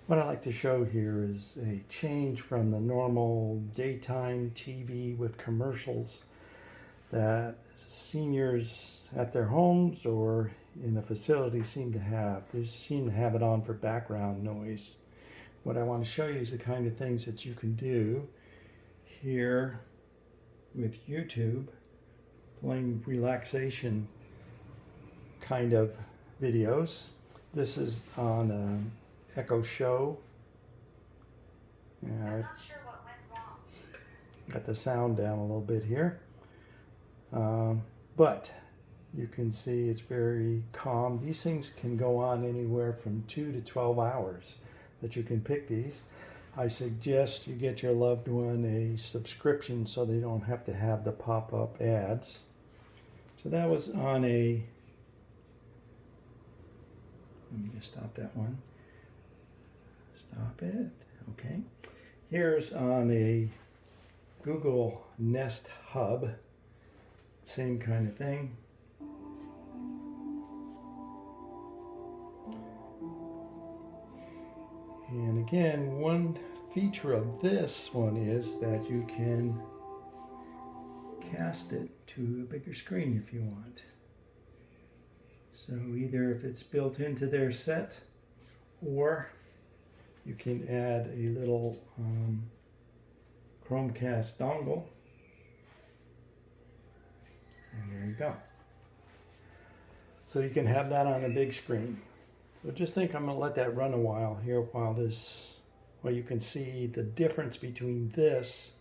What I like to show here is a change from the normal daytime TV with commercials that seniors at their homes or in a facility seem to have. They seem to have it on for background noise. What I want to show you is the kind of things that you can do here with YouTube, playing relaxation kind of videos. This is on an Echo Show. Yeah, I'm not sure what went wrong. got the sound down a little bit here. But you can see it's very calm. These things can go on anywhere from 2 to 12 hours that you can pick these. I suggest you get your loved one a subscription so they don't have to have the pop-up ads. So that was on a, let me just stop that one. Stop it. Okay. Here's on a Google Nest Hub. Same kind of thing. And again, one feature of this one is that you can cast it to a bigger screen if you want. So either if it's built into their set, or you can add a little Chromecast dongle. And there you go. So you can have that on a big screen. So just think I'm going to let that run a while here while you can see the difference between this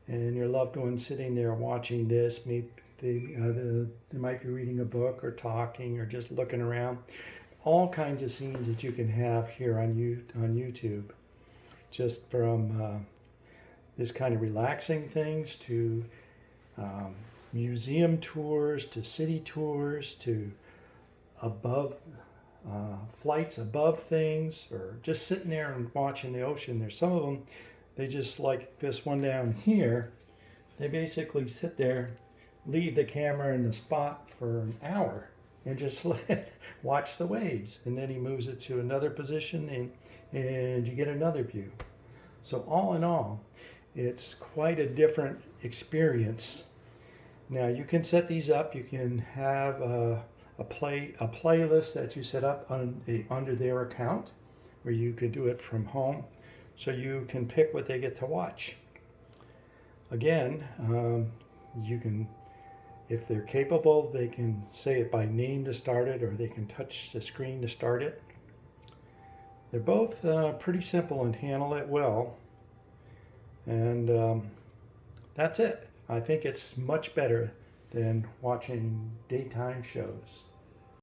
and your loved one sitting there watching this. Maybe they might be reading a book or talking or just looking around. All kinds of scenes that you can have here on YouTube. Just from this kind of relaxing things to museum tours, to city tours, to flights above things, or just sitting there and watching the ocean. There's some of them, they just, like this one down here, they basically sit there, leave the camera in the spot for an hour and just watch the waves. And then he moves it to another position and you get another view. So all in all, it's quite a different experience. Now you can set these up. You can have a playlist that you set up under their account, where you could do it from home, so you can pick what they get to watch. Again, you can, if they're capable, they can say it by name to start it, or they can touch the screen to start it. They're both pretty simple and handle it well. And that's it. I think it's much better than watching daytime shows.